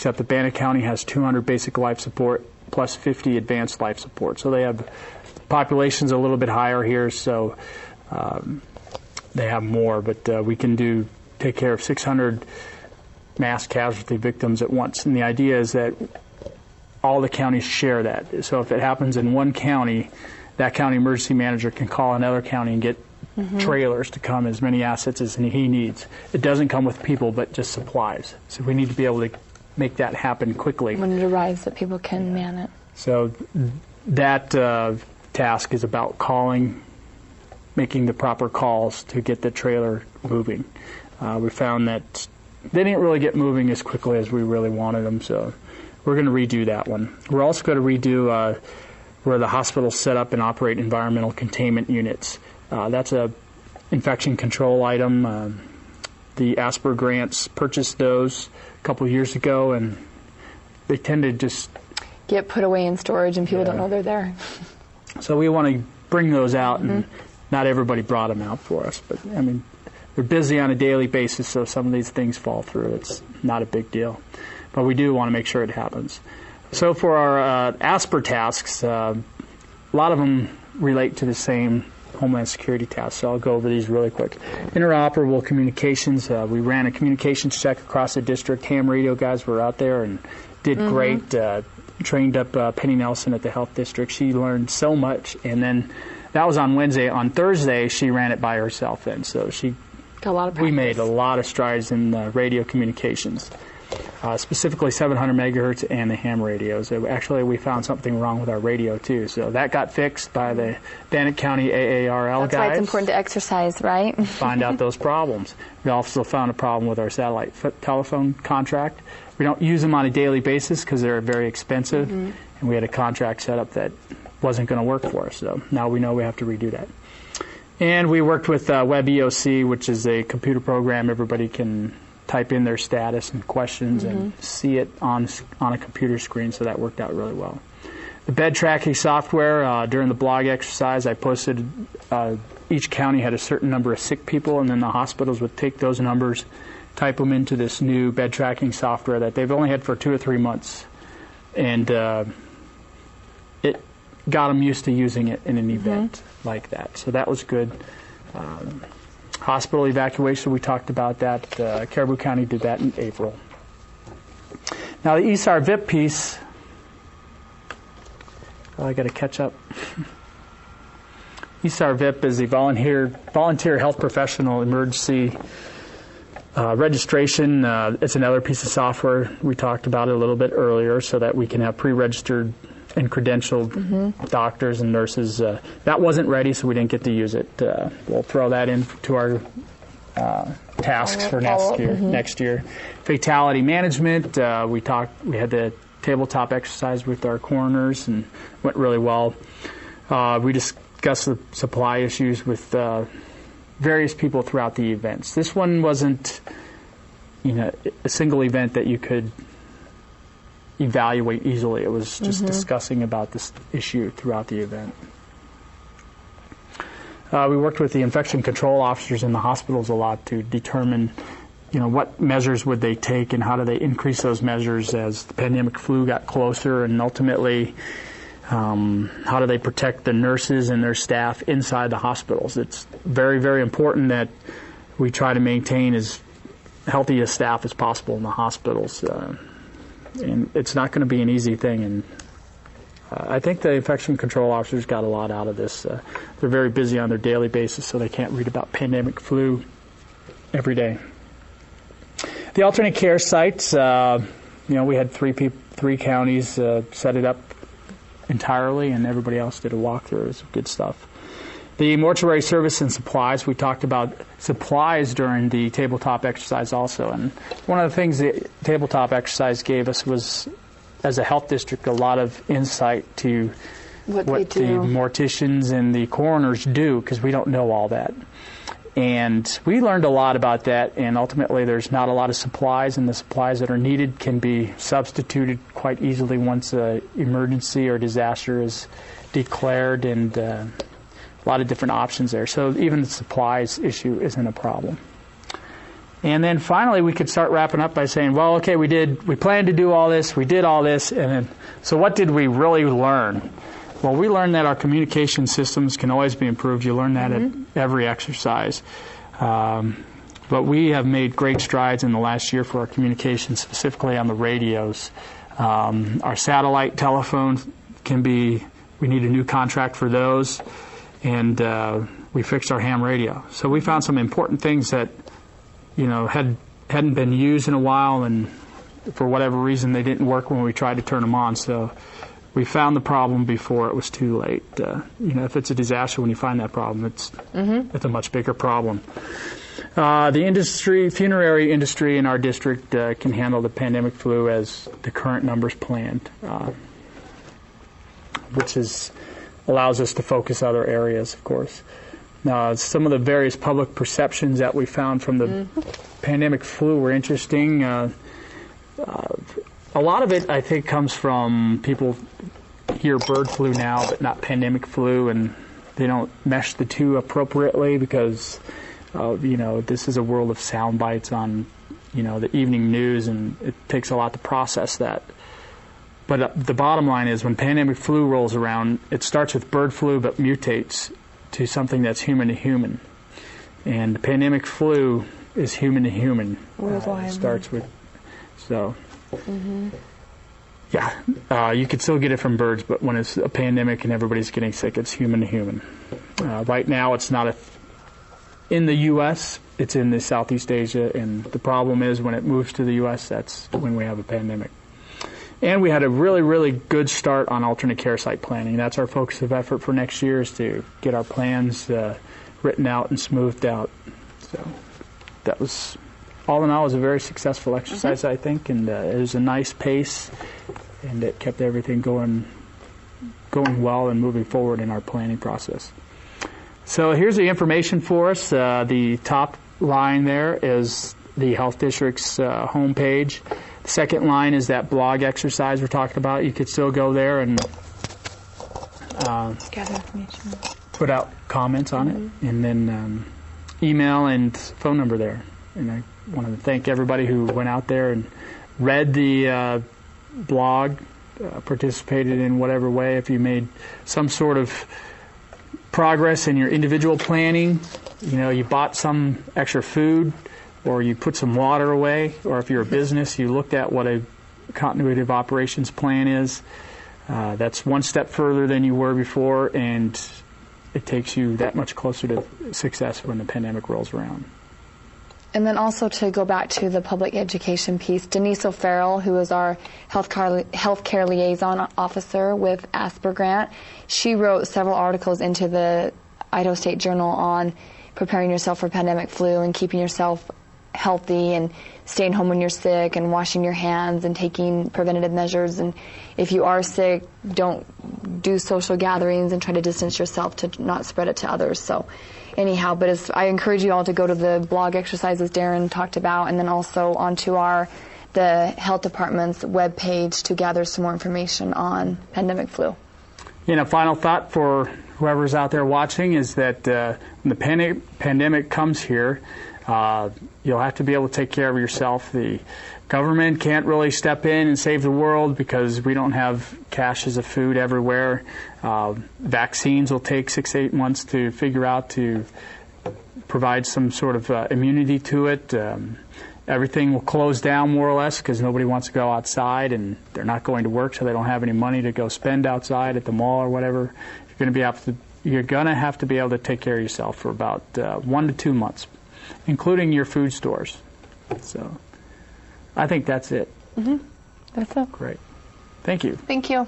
except that Bannock County has 200 basic life support plus 50 advanced life support. So they have populations a little bit higher here, so they have more, but we can take care of 600 mass casualty victims at once. And the idea is that all the counties share that. So if it happens in one county, that county emergency manager can call another county and get trailers to come, as many assets as he needs. It doesn't come with people, but just supplies. So we need to be able to make that happen quickly. When it arrives, that people can man it. So that task is about calling, making the proper calls to get the trailer moving. We found that they didn't really get moving as quickly as we really wanted them, so we're going to redo that one. We're also going to redo where the hospitals set up and operate environmental containment units. That's a infection control item. The ASPR grants purchased those a couple of years ago, and they tend to just get put away in storage, and people don't know they're there. So we want to bring those out, and not everybody brought them out for us. But, I mean, they're busy on a daily basis, so some of these things fall through. It's not a big deal. But we do want to make sure it happens. So for our ASPR tasks, a lot of them relate to the same Homeland Security tasks, so I'll go over these really quick. Interoperable communications. We ran a communications check across the district. Ham radio guys were out there and did great. Trained up Penny Nelson at the health district. She learned so much, and then that was on Wednesday. On Thursday, she ran it by herself then, so she got a lot of practice. We made a lot of strides in radio communications. Specifically 700 megahertz and the ham radios. Actually, we found something wrong with our radio, too. So that got fixed by the Bannock County AARL guys. That's why it's important to exercise, right? Find out those problems. We also found a problem with our satellite telephone contract. We don't use them on a daily basis because they're very expensive, and we had a contract set up that wasn't going to work for us. So now we know we have to redo that. And we worked with WebEOC, which is a computer program everybody can type in their status and questions and see it on a computer screen, so that worked out really well. The bed tracking software, during the blog exercise, I posted each county had a certain number of sick people, and then the hospitals would take those numbers, type them into this new bed tracking software that they've only had for 2 or 3 months. And it got them used to using it in an event like that. So that was good. Hospital evacuation, we talked about that. Caribou County did that in April. Now the ESAR VIP piece, I got to catch up. ESAR VIP is the volunteer health professional emergency registration. It's another piece of software. We talked about it a little bit earlier, so that we can have pre-registered and credentialed doctors and nurses. That wasn't ready, so we didn't get to use it. We'll throw that into our tasks for next year. Fatality management. We had the tabletop exercise with our coroners and went really well. We discussed the supply issues with various people throughout the events. This one wasn't, a single event that you could evaluate easily. It was just discussing about this issue throughout the event. We worked with the infection control officers in the hospitals a lot to determine, what measures would they take and how do they increase those measures as the pandemic flu got closer, and ultimately how do they protect the nurses and their staff inside the hospitals. It's very, very important that we try to maintain as healthy a staff as possible in the hospitals. And it's not going to be an easy thing. And I think the infection control officers got a lot out of this. They're very busy on their daily basis, so they can't read about pandemic flu every day. The alternate care sites, we had three counties set it up entirely, and everybody else did a walkthrough. It was good stuff. The mortuary service and supplies, we talked about supplies during the tabletop exercise also. And one of the things the tabletop exercise gave us was, as a health district, a lot of insight to what the morticians and the coroners do, because we don't know all that. And we learned a lot about that, and ultimately there's not a lot of supplies, and the supplies that are needed can be substituted quite easily once an emergency or disaster is declared, and a lot of different options there. So even the supplies issue isn't a problem. And then finally, we could start wrapping up by saying, well, okay, we planned to do all this, we did all this, and then, so what did we really learn? Well, we learned that our communication systems can always be improved. You learn that at every exercise. But we have made great strides in the last year for our communication, specifically on the radios. Our satellite telephones we need a new contract for those, and we fixed our ham radio. So we found some important things that hadn't been used in a while, and for whatever reason they didn't work when we tried to turn them on. So we found the problem before it was too late. If it's a disaster when you find that problem, it's a much bigger problem. The funerary industry in our district can handle the pandemic flu as the current numbers planned, which allows us to focus other areas, of course. Some of the various public perceptions that we found from the pandemic flu were interesting. A lot of it, I think, comes from people hear bird flu now, but not pandemic flu, and they don't mesh the two appropriately because, this is a world of sound bites on, the evening news, and it takes a lot to process that. But the bottom line is when pandemic flu rolls around, it starts with bird flu but mutates to something that's human to human. And the pandemic flu is human to human. It starts with, you could still get it from birds, but when it's a pandemic and everybody's getting sick, it's human to human. Right now, it's not in the U.S., it's in the Southeast Asia, and the problem is when it moves to the U.S., that's when we have a pandemic. And we had a really, really good start on alternate care site planning. That's our focus of effort for next year, is to get our plans written out and smoothed out. So that was, all in all, was a very successful exercise, I think, and it was a nice pace, and it kept everything going well and moving forward in our planning process. So here's the information for us. The top line there is the Health District's homepage. The second line is that blog exercise we're talking about. You could still go there and gather information, put out comments on it, and then email and phone number there. And I want to thank everybody who went out there and read the blog, participated in whatever way. If you made some sort of progress in your individual planning, you bought some extra food, or you put some water away, or if you're a business, you looked at what a continuity of operations plan is. That's one step further than you were before, and it takes you that much closer to success when the pandemic rolls around. And then also to go back to the public education piece, Denise O'Farrell, who is our healthcare liaison officer with Asper Grant, she wrote several articles into the Idaho State Journal on preparing yourself for pandemic flu and keeping yourself healthy and staying home when you're sick and washing your hands and taking preventative measures. And if you are sick, don't do social gatherings and try to distance yourself to not spread it to others. So anyhow, but I encourage you all to go to the blog exercises Darren talked about, and then also onto the health department's webpage to gather some more information on pandemic flu. Final thought for whoever's out there watching is that when the pandemic comes here, you'll have to be able to take care of yourself. The government can't really step in and save the world because we don't have caches of food everywhere. Vaccines will take 6-8 months to figure out to provide some sort of immunity to it. Everything will close down more or less because nobody wants to go outside, and they're not going to work, so they don't have any money to go spend outside at the mall or whatever. You're going to have to be able to take care of yourself for about 1 to 2 months, including your food stores. So I think that's it. That's it. Great. Thank you. Thank you.